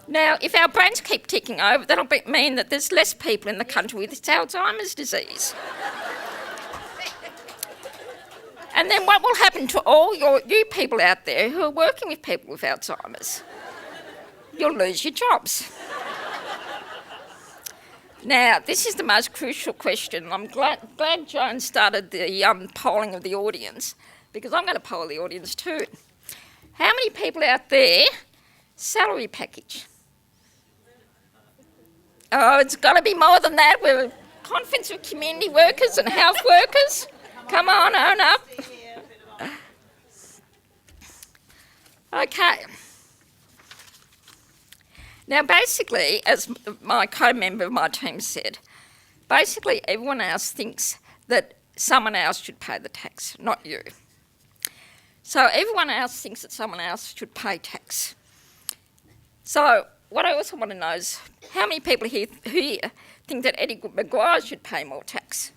Now, if our brains keep ticking over, that'll mean that there's less people in the country with Alzheimer's disease. And then what will happen to all you people out there who are working with people with Alzheimer's? You'll lose your jobs. Now, this is the most crucial question. I'm glad Joan started the polling of the audience, because I'm going to poll the audience too. How many people out there, salary package? Oh, it's got to be more than that. We're a conference of community workers and health workers. Come on, own up. Okay. Now, basically, as my co-member of my team said, basically everyone else thinks that someone else should pay the tax, not you. So everyone else thinks that someone else should pay tax. So what I also want to know is how many people here think that Eddie Maguire should pay more tax?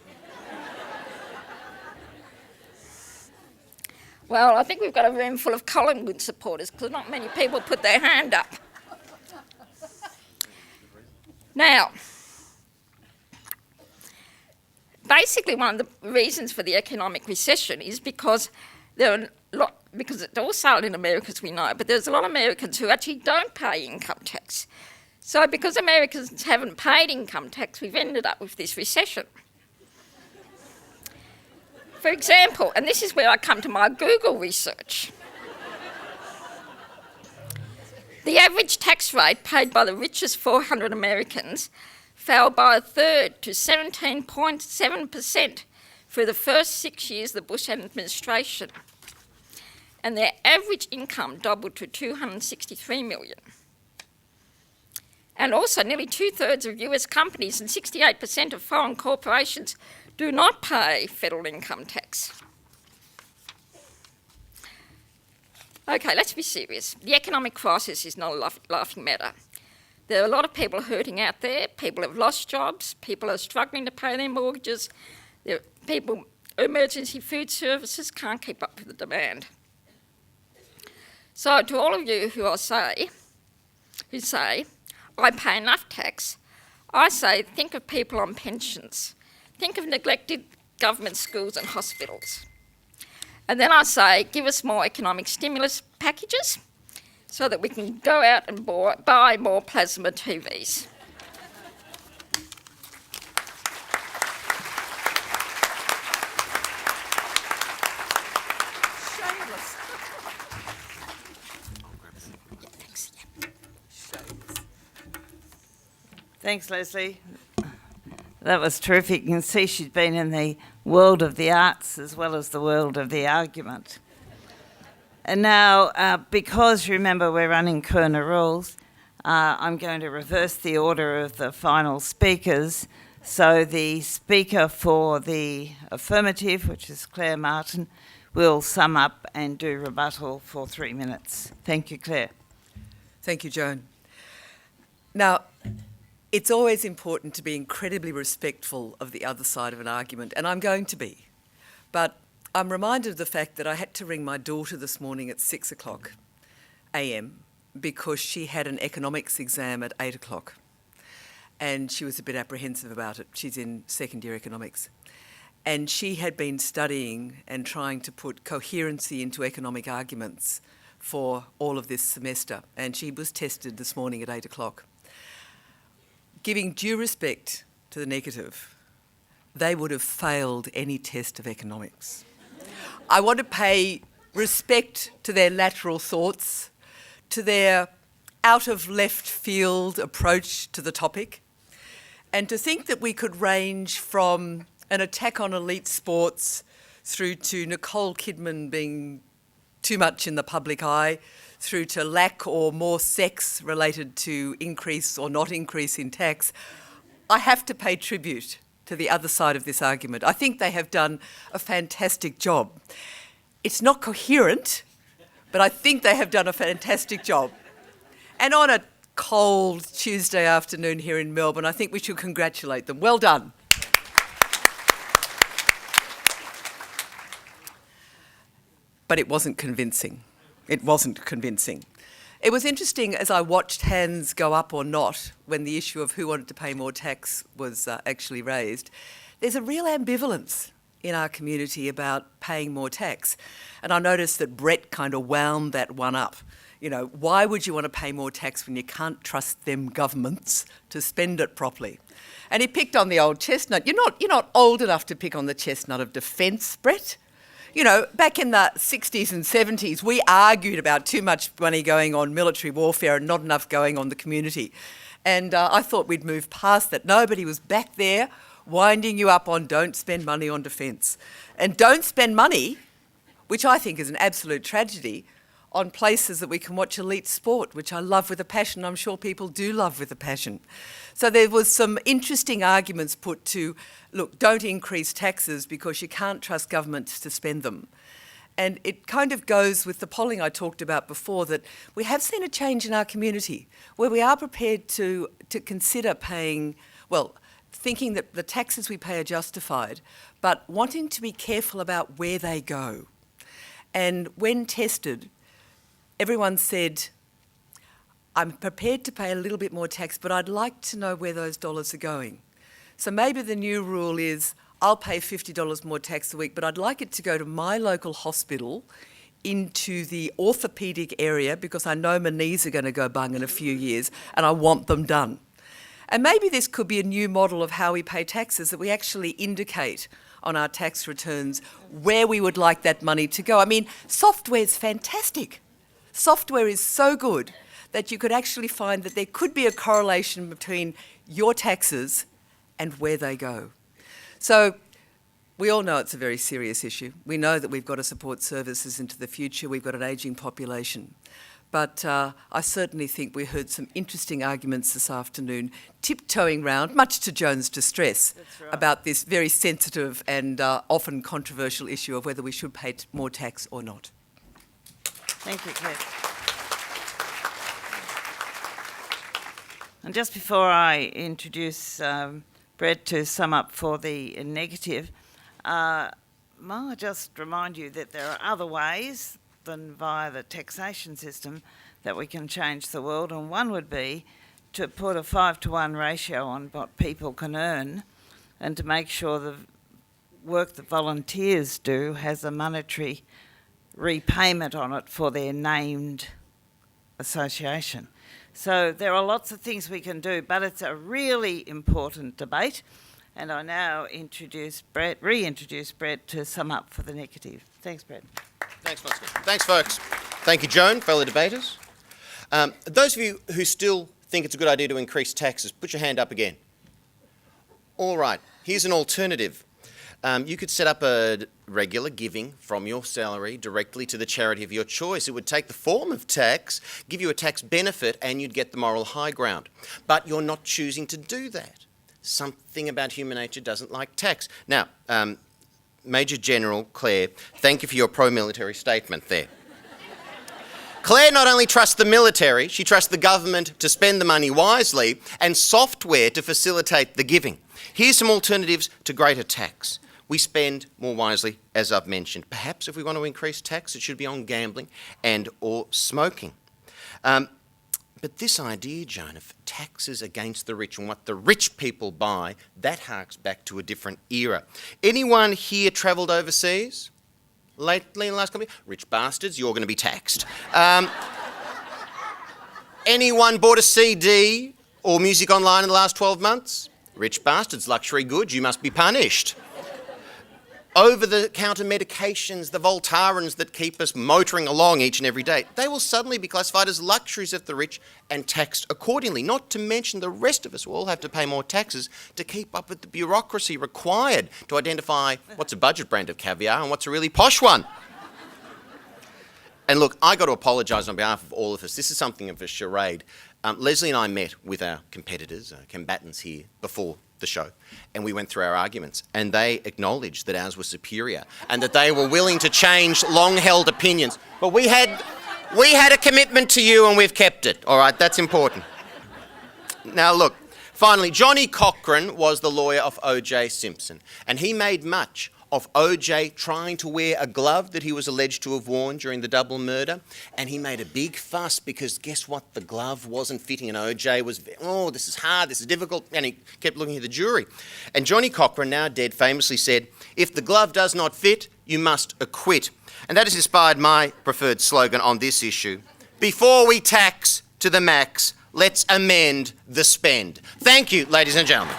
Well, I think we've got a room full of Collingwood supporters because not many people put their hand up. Now, basically one of the reasons for the economic recession is because because it's all sold in America, as we know, but there's a lot of Americans who actually don't pay income tax. So because Americans haven't paid income tax, we've ended up with this recession. For example, and this is where I come to my Google research, the average tax rate paid by the richest 400 Americans fell by a third to 17.7% for the first 6 years of the Bush administration. And their average income doubled to $263 million. And also nearly 2/3 of US companies and 68% of foreign corporations do not pay federal income tax. Okay, let's be serious. The economic crisis is not a laughing matter. There are a lot of people hurting out there. People have lost jobs. People are struggling to pay their mortgages. Emergency food services can't keep up with the demand. So to all of you who I say, who say, I pay enough tax. I say, think of people on pensions. Think of neglected government schools and hospitals. And then I say, give us more economic stimulus packages so that we can go out and buy more plasma TVs. Thanks, Lesley. That was terrific. You can see she's been in the world of the arts as well as the world of the argument. And now, because remember we're running Kirner rules, I'm going to reverse the order of the final speakers. So the speaker for the affirmative, which is Clare Martin, will sum up and do rebuttal for 3 minutes. Thank you, Clare. Thank you, Joan. Now, it's always important to be incredibly respectful of the other side of an argument, and I'm going to be. But I'm reminded of the fact that I had to ring my daughter this morning at 6 o'clock a.m. because she had an economics exam at 8 o'clock. And she was a bit apprehensive about it. She's in second year economics. And she had been studying and trying to put coherency into economic arguments for all of this semester. And she was tested this morning at 8 o'clock. Giving due respect to the negative, they would have failed any test of economics. I want to pay respect to their lateral thoughts, to their out of left field approach to the topic, and to think that we could range from an attack on elite sports through to Nicole Kidman being too much in the public eye, through to lack or more sex related to increase or not increase in tax. I have to pay tribute to the other side of this argument. I think they have done a fantastic job. It's not coherent, but I think they have done a fantastic job. And on a cold Tuesday afternoon here in Melbourne, I think we should congratulate them. Well done. But it wasn't convincing. It wasn't convincing. It was interesting as I watched hands go up or not when the issue of who wanted to pay more tax was actually raised. There's a real ambivalence in our community about paying more tax. And I noticed that Brett kind of wound that one up. You know, why would you want to pay more tax when you can't trust them governments to spend it properly? And he picked on the old chestnut. You're not old enough to pick on the chestnut of defence, Brett. You know, back in the 60s and 70s, we argued about too much money going on military warfare and not enough going on the community. And I thought we'd move past that. Nobody was back there winding you up on don't spend money on defence. And don't spend money, which I think is an absolute tragedy, on places that we can watch elite sport, which I love with a passion. I'm sure people do love with a passion. So there was some interesting arguments put to, look, don't increase taxes because you can't trust governments to spend them. And it kind of goes with the polling I talked about before, that we have seen a change in our community where we are prepared to consider paying, well, thinking that the taxes we pay are justified, but wanting to be careful about where they go. And when tested, everyone said, I'm prepared to pay a little bit more tax, but I'd like to know where those dollars are going. So maybe the new rule is, I'll pay $50 more tax a week, but I'd like it to go to my local hospital into the orthopaedic area because I know my knees are going to go bung in a few years and I want them done. And maybe this could be a new model of how we pay taxes, that we actually indicate on our tax returns where we would like that money to go. I mean, software is fantastic. Software is so good that you could actually find that there could be a correlation between your taxes and where they go. So we all know it's a very serious issue. We know that we've got to support services into the future. We've got an ageing population. But I certainly think we heard some interesting arguments this afternoon, tiptoeing round, much to Joan's distress, about this very sensitive and often controversial issue of whether we should pay more tax or not. Thank you, Claire. And just before I introduce Brett to sum up for the negative, I'll just remind you that there are other ways than via the taxation system that we can change the world, and one would be to put a 5-to-1 ratio on what people can earn and to make sure the work that volunteers do has a monetary repayment on it for their named association. So there are lots of things we can do, but it's a really important debate, and I now reintroduce Brett to sum up for the negative. Thanks, Brett. Thanks, Monica. Thanks, folks. Thank you, Joan, fellow debaters. Those of you who still think it's a good idea to increase taxes, put your hand up again. All right, here's an alternative. You could set up a regular giving from your salary directly to the charity of your choice. It would take the form of tax, give you a tax benefit, and you'd get the moral high ground. But you're not choosing to do that. Something about human nature doesn't like tax. Now, Major General Clare, thank you for your pro-military statement there. Clare not only trusts the military, she trusts the government to spend the money wisely and software to facilitate the giving. Here's some alternatives to greater tax. We spend more wisely, as I've mentioned. Perhaps if we want to increase tax, it should be on gambling and or smoking. But this idea, Joan, of taxes against the rich and what the rich people buy, that harks back to a different era. Anyone here travelled overseas lately in the last couple of years? Rich bastards, you're going to be taxed. Anyone bought a CD or music online in the last 12 months? Rich bastards, luxury goods, you must be punished. Over-the-counter medications, the Voltarens that keep us motoring along each and every day, they will suddenly be classified as luxuries of the rich and taxed accordingly, not to mention the rest of us will all have to pay more taxes to keep up with the bureaucracy required to identify what's a budget brand of caviar and what's a really posh one. And look, I got to apologise on behalf of all of us. This is something of a charade. Lesley and I met with our competitors, combatants here, before the show, and we went through our arguments, and they acknowledged that ours was superior and that they were willing to change long-held opinions. But we had a commitment to you, and we've kept it. All right, that's important. Now, look, finally, Johnny Cochran was the lawyer of O.J. Simpson, and he made much of O.J. trying to wear a glove that he was alleged to have worn during the double murder, and he made a big fuss because guess what? The glove wasn't fitting, and O.J. was, this is hard, this is difficult, and he kept looking at the jury. And Johnny Cochran, now dead, famously said, "If the glove does not fit, you must acquit." And that has inspired my preferred slogan on this issue: before we tax to the max, let's amend the spend. Thank you, ladies and gentlemen.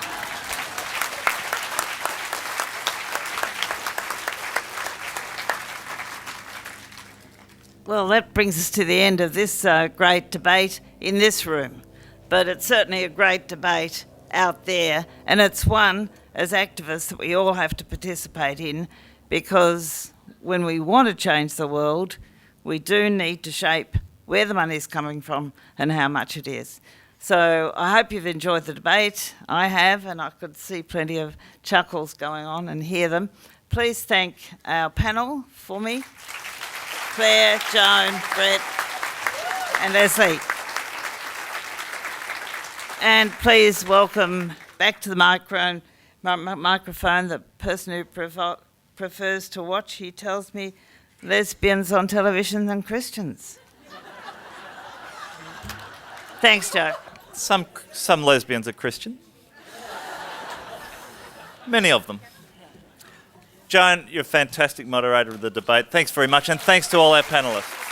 Well, that brings us to the end of this great debate in this room. But it's certainly a great debate out there, and it's one, as activists, that we all have to participate in, because when we want to change the world, we do need to shape where the money is coming from and how much it is. So I hope you've enjoyed the debate. I have, and I could see plenty of chuckles going on and hear them. Please thank our panel for me. Clare, Joan, Brett and Lesley. And please welcome back to the microphone the person who prefers to watch, he tells me, lesbians on television than Christians. Thanks, Joe. Some lesbians are Christian. Many of them. Joan, you're a fantastic moderator of the debate. Thanks very much, and thanks to all our panellists.